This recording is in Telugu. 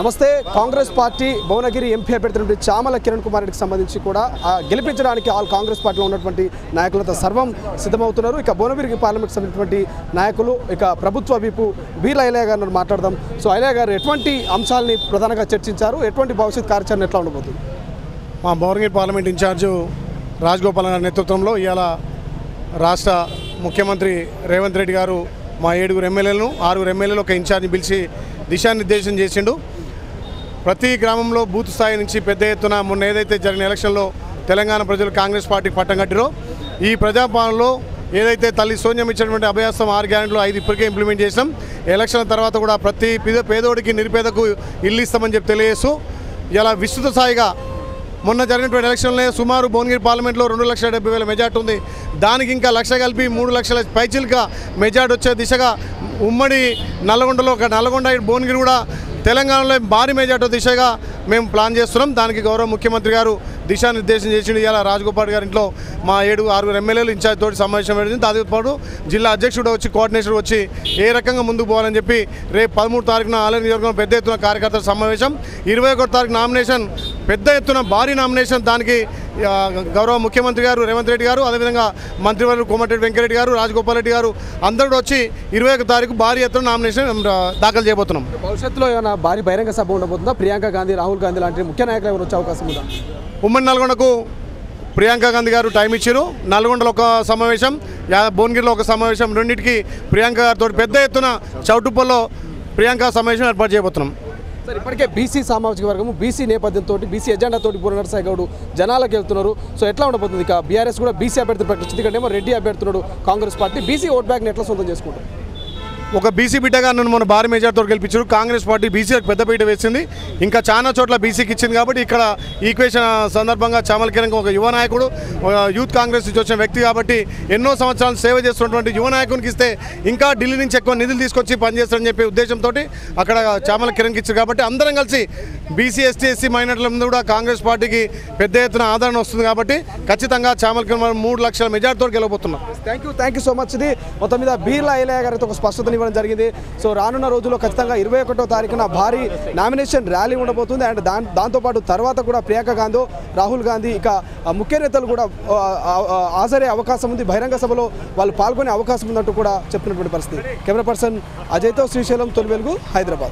నమస్తే. కాంగ్రెస్ పార్టీ భువనగిరి ఎంపీ అభ్యర్థి చామల కిరణ్ కుమార్ రెడ్డికి సంబంధించి కూడా గెలిపించడానికి ఆల్ కాంగ్రెస్ పార్టీలో ఉన్నటువంటి నాయకులతో సర్వం సిద్ధమవుతున్నారు. ఇక భువనగిరి పార్లమెంట్కి సంబంధించినటువంటి నాయకులు ఇక ప్రభుత్వ విపు వీర్ల ఐలయ్య గారిని మాట్లాడదాం. సో ఐలయ్య గారు ఎటువంటి అంశాలని ప్రధానంగా చర్చించారు, ఎటువంటి భవిష్యత్ కార్యాచరణ ఎట్లా ఉండబోతుంది? మా భువనగిరి పార్లమెంట్ ఇన్ఛార్జు రాజగోపాల్ గారి నేతృత్వంలో ఇవాళ రాష్ట్ర ముఖ్యమంత్రి రేవంత్ రెడ్డి గారు మా 7 ఎమ్మెల్యేలను 6 ఎమ్మెల్యేలు ఒక ఇన్ఛార్జ్ని పిలిచి దిశానిర్దేశం చేసిండు. ప్రతి గ్రామంలో బూత్ స్థాయి నుంచి పెద్ద ఎత్తున మొన్న ఏదైతే జరిగిన ఎలక్షన్లో తెలంగాణ ప్రజలు కాంగ్రెస్ పార్టీకి పట్టం కట్టిరో ఈ ప్రజాపాలనలో ఏదైతే తల్లి సోనియా ఇచ్చినటువంటి అభయాస్తం 6 గ్యారెంటీలు 5 ఇప్పటికే ఇంప్లిమెంట్ చేసాం. ఎలక్షన్ తర్వాత కూడా ప్రతి పేదోడికి నిరుపేదకు ఇల్లు ఇస్తామని చెప్పి తెలియజేస్తూ ఇలా విస్తృత స్థాయిగా మొన్న జరిగినటువంటి ఎలక్షన్లో సుమారు భువనగిరి పార్లమెంట్లో 2,70,000 మెజార్టీ ఉంది. దానికి ఇంకా 1,00,000 కలిపి 3,00,000 పైచిలుగా మెజార్టీ వచ్చే దిశగా ఉమ్మడి నల్లగొండలో నల్లగొండ భువనగిరి కూడా తెలంగాణలో భారీ మెజార్టీ దిశగా మేము ప్లాన్ చేస్తున్నాం. దానికి గౌరవ ముఖ్యమంత్రి గారు దిశానిర్దేశం చేసిండు. ఇలా రాజగోపాల్ గారి ఇంట్లో మా 7-6 ఎమ్మెల్యేలు ఇన్ఛార్జ్ తోటి సమావేశం పెట్టింది. దాంతోపాటు జిల్లా అధ్యక్షుడు వచ్చి కోఆర్డినేటర్ వచ్చి ఏ రకంగా ముందుకు పోవాలని చెప్పి రేపు 13 తారీఖున ఆలయ నియోజకవర్గం పెద్ద ఎత్తున కార్యకర్తల సమావేశం, 21 తారీఖు నామినేషన్ పెద్ద ఎత్తున భారీ నామినేషన్. దానికి గౌరవ ముఖ్యమంత్రి గారు రేవంత్ రెడ్డి గారు అదేవిధంగా మంత్రివర్యులు కోమటిరెడ్డి వెంకరెడ్డి గారు రాజగోపాల్ రెడ్డి గారు అందరూ వచ్చి 21 తారీఖు భారీ ఎత్తున నామినేషన్ దాఖలు చేయబోతున్నాం. భవిష్యత్తులో ఏమైనా భారీ బహిరంగ సభ ఉండబోతుందా? ప్రియాంక గాంధీ, రాహుల్ గాంధీ లాంటి ముఖ్య నాయకులు ఎవరు వచ్చే అవకాశం ఉందా? ఉమ్మడి నల్గొండకు ప్రియాంక గాంధీ గారు టైం ఇచ్చారు. నల్గొండలో ఒక సమావేశం, భువనగిరిలో ఒక సమావేశం, రెండింటికి ప్రియాంక గారితో పెద్ద ఎత్తున చౌటుప్పల్లో ప్రియాంక సమావేశం ఏర్పాటు చేయబోతున్నాం. సార్, ఇప్పటికే బీసీ సామాజిక వర్గము బీసీ నేపథ్యంతో బీసీ ఎజెండాతో పూర్ణ నరసాయి గౌడ్ జనాలకు వెళ్తున్నారు. సో ఎట్లా ఉండబోతుంది? ఇక బీఆర్ఎస్ కూడా బీసీ అభ్యర్థి ప్రకటించింది, ఇక్కడేమో రెడ్డి అభ్యర్థున్నాడు కాంగ్రెస్ పార్టీ. బీసీ ఓట్ బ్యాంక్ని ఎట్లా సొంతం చేసుకుంటారు? ఒక బీసీ బిడ్డగా నన్ను మన భారీ మెజార్టీతో గెలిపించారు. కాంగ్రెస్ పార్టీ బీసీకి పెద్దపీట వేసింది, ఇంకా చాలా చోట్ల బీసీకి ఇచ్చింది. కాబట్టి ఇక్కడ ఈక్వేషన్ సందర్భంగా చామల కిరణ్ ఒక యువ నాయకుడు, యూత్ కాంగ్రెస్ నుంచి వచ్చిన వ్యక్తి కాబట్టి ఎన్నో సంవత్సరాలు సేవ చేస్తున్నటువంటి యువ నాయకునికి ఇస్తే ఇంకా ఢిల్లీ నుంచి ఎక్కువ నిధులు తీసుకొచ్చి పనిచేస్తారని చెప్పే ఉద్దేశంతో అక్కడ చామల కిరణ్కి ఇచ్చారు. కాబట్టి అందరం కలిసి బీసీ ఎస్టీ ఎస్సీ మైనార్టీల ముందు కూడా కాంగ్రెస్ పార్టీకి పెద్ద ఎత్తున ఆదరణ వస్తుంది. కాబట్టి ఖచ్చితంగా చామల కిరణ్ 3 లక్షల మెజార్టీతో గెలవబోతున్నాం. Thank you so much. ఇది మొత్తం మీద వీర్ల ఐలయ్య గారితో ఒక స్పష్టత ఇవ్వడం జరిగింది. సో రానున్న రోజుల్లో ఖచ్చితంగా 21వ తారీఖున భారీ నామినేషన్ ర్యాలీ ఉండబోతుంది. అండ్ దాంతోపాటు తర్వాత కూడా ప్రియాంక గాంధీ, రాహుల్ గాంధీ ఇక ముఖ్య నేతలు కూడా హాజరయ్యే అవకాశం ఉంది. బహిరంగ సభలో వాళ్ళు పాల్గొనే అవకాశం ఉందంటూ కూడా చెప్పినటువంటి పరిస్థితి. కెమెరా పర్సన్ అజయ్తో శ్రీశైలం, తొలి వెలుగు, హైదరాబాద్.